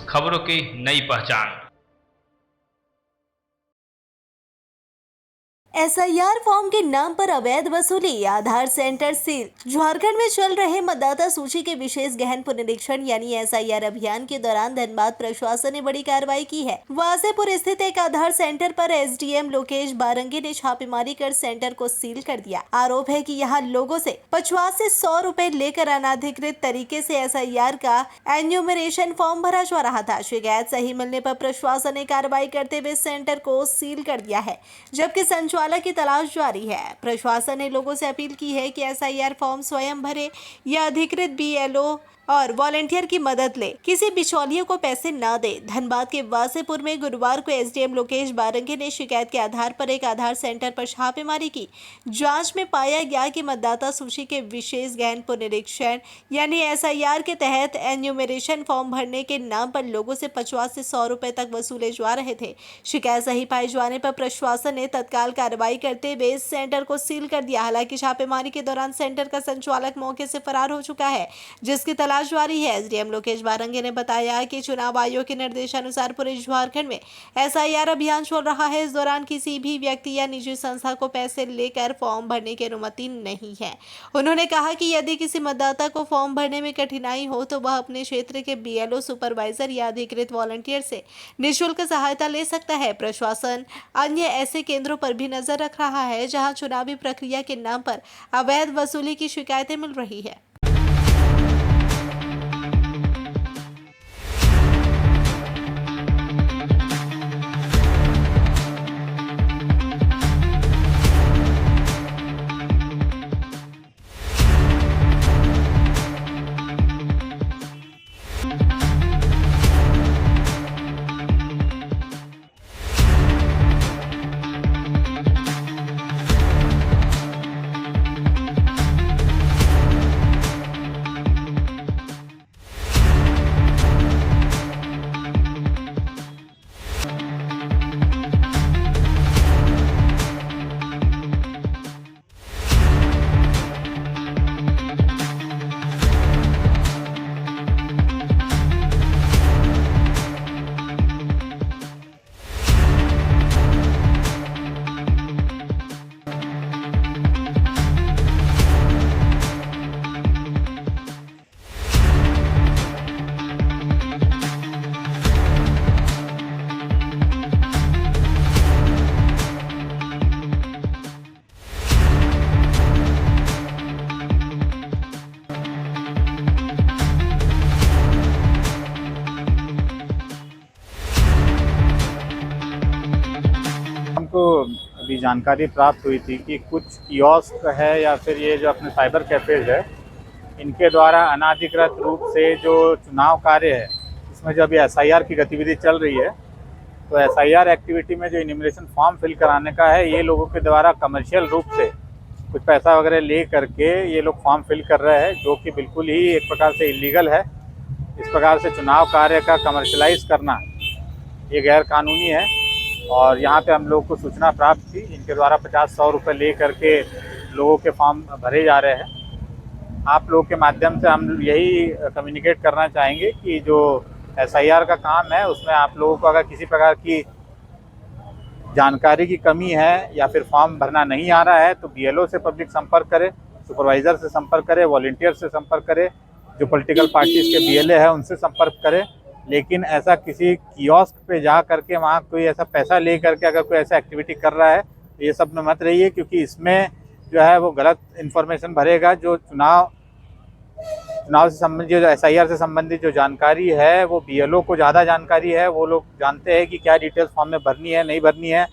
खबरों की नई पहचान। एसआईआर फॉर्म के नाम पर अवैध वसूली, आधार सेंटर सील। झारखंड में चल रहे मतदाता सूची के विशेष गहन पुनरीक्षण यानी एसआईआर अभियान के दौरान धनबाद प्रशासन ने बड़ी कार्रवाई की है। वासेपुर स्थित एक आधार सेंटर पर एसडीएम लोकेश बारंगी ने छापेमारी कर सेंटर को सील कर दिया। आरोप है कि यहाँ लोगों से 50 से 100 रुपए लेकर अनाधिकृत तरीके से एसआईआर का एन्यूमरेशन फॉर्म भरा जा रहा था। शिकायत सही मिलने पर प्रशासन ने कार्रवाई करते हुए सेंटर को सील कर दिया है, जबकि संचालक की तलाश जारी है। प्रशासन ने लोगों से अपील की है कि एसआईआर फॉर्म स्वयं भरे या अधिकृत बीएलओ और वॉलंटियर की मदद ले, किसी बिचौलिए को पैसे न दे। धनबाद के वासेपुर में गुरुवार को एसडीएम लोकेश बारंगी ने शिकायत के आधार पर एक आधार सेंटर पर छापेमारी की। जांच में पाया गया कि मतदाता सूची के विशेष गहन पुनरीक्षण यानी एसआईआर के तहत एन्यूमरेशन फॉर्म भरने के नाम पर लोगों से 50 से 100 रुपए तक वसूले जा रहे थे। शिकायत सही पाए जाने पर प्रशासन ने तत्काल कार्रवाई करते हुए इस सेंटर को सील कर दिया। हालांकि छापेमारी के दौरान सेंटर का संचालक मौके से फरार हो चुका है, जिसकी तलाश जारी है। एसडीएम लोकेश बारंगी ने बताया कि चुनाव आयोग के निर्देशानुसार पूरे झारखंड में एसआईआर अभियान चल रहा है। इस दौरान किसी भी व्यक्ति या निजी संस्था को पैसे लेकर फॉर्म भरने की अनुमति नहीं है। उन्होंने कहा कि यदि किसी मतदाता को फॉर्म भरने में कठिनाई हो तो वह अपने क्षेत्र के बीएलओ, सुपरवाइजर या अधिकृत वॉलंटियर से निःशुल्क सहायता ले सकता है। प्रशासन अन्य ऐसे केंद्रों पर भी नजर रख रहा है जहां चुनावी प्रक्रिया के नाम पर अवैध वसूली की शिकायतें मिल रही है। हमको अभी जानकारी प्राप्त हुई थी कि कुछ कियोस्क है या फिर ये जो अपने साइबर कैफ़ेज़ है, इनके द्वारा अनाधिकृत रूप से जो चुनाव कार्य है, इसमें जो अभी एसआईआर की गतिविधि चल रही है, तो एसआईआर एक्टिविटी में जो इन्यूमरेशन फॉर्म फिल कराने का है, ये लोगों के द्वारा कमर्शियल रूप से कुछ पैसा वगैरह ले करके ये लोग फॉर्म फिल कर रहे हैं, जो कि बिल्कुल ही एक प्रकार से इलीगल है। इस प्रकार से चुनाव कार्य का कमर्शलाइज करना ये गैर कानूनी है। और यहाँ पे हम लोग को सूचना प्राप्त थी, इनके द्वारा 50-100 रुपये ले करके लोगों के फॉर्म भरे जा रहे हैं। आप लोगों के माध्यम से हम यही कम्युनिकेट करना चाहेंगे कि जो एसआईआर का काम है उसमें आप लोगों को अगर किसी प्रकार की जानकारी की कमी है या फिर फॉर्म भरना नहीं आ रहा है तो बीएलओ से पब्लिक संपर्क करे, सुपरवाइज़र से संपर्क करे, वॉलंटियर से संपर्क करे, जो पॉलिटिकल पार्टीज़ के बीएलए है उनसे संपर्क करे। लेकिन ऐसा किसी कियोस्क पे जा करके वहाँ कोई ऐसा पैसा ले करके अगर कोई ऐसा एक्टिविटी कर रहा है तो ये सब में मत रहिए, क्योंकि इसमें जो है वो गलत इन्फॉर्मेशन भरेगा। जो चुनाव से संबंधित, जो एसआईआर से संबंधित जो जानकारी है वो बीएलओ को ज़्यादा जानकारी है, वो लोग जानते हैं कि क्या डिटेल्स फॉर्म में भरनी है, नहीं भरनी है,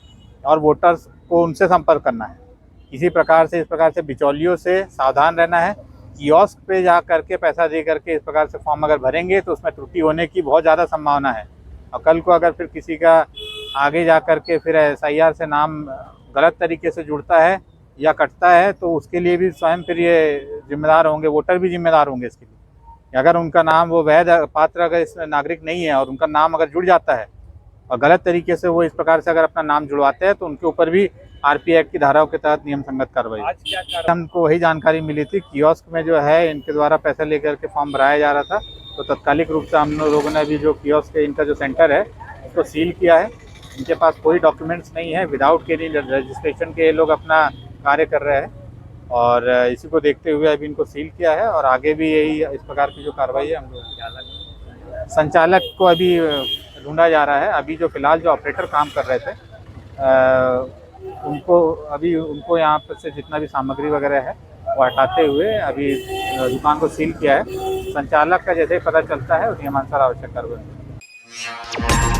और वोटर्स को उनसे संपर्क करना है। इस प्रकार से बिचौलियों से सावधान रहना है। कियोस्क पे जा करके पैसा दे करके इस प्रकार से फॉर्म अगर भरेंगे तो उसमें त्रुटि होने की बहुत ज़्यादा संभावना है, और कल को अगर फिर किसी का आगे जा करके फिर एसआईआर से नाम गलत तरीके से जुड़ता है या कटता है तो उसके लिए भी स्वयं फिर ये जिम्मेदार होंगे, वोटर भी जिम्मेदार होंगे इसके लिए। अगर उनका नाम वो वैध पात्र अगर इसमें नागरिक नहीं है और उनका नाम अगर जुड़ जाता है और गलत तरीके से वो इस प्रकार से अगर अपना नाम जुड़वाते हैं तो उनके ऊपर भी आरपी एक्ट की धाराओं के तहत नियम संगत कार्रवाई। आज क्या हमको वही जानकारी मिली थी, कियोस्क में जो है इनके द्वारा पैसा लेकर के फॉर्म भराया जा रहा था तो तत्कालिक रूप से हम लोगों ने अभी जो कियोस्क इनका जो सेंटर है उसको सील किया है। इनके पास कोई डॉक्यूमेंट्स नहीं है, विदाउट के रजिस्ट्रेशन के ये लोग अपना कार्य कर रहे हैं और इसी को देखते हुए अभी इनको सील किया है और आगे भी यही इस प्रकार की जो कार्रवाई है हम लोग। संचालक को अभी ढूंढा जा रहा है। अभी जो फिलहाल जो ऑपरेटर काम कर रहे थे उनको यहाँ पर से जितना भी सामग्री वगैरह है वो हटाते हुए अभी दुकान को सील किया है। संचालक का जैसे ही पता चलता है उसी नियमानुसार आवश्यक कार्रवाई।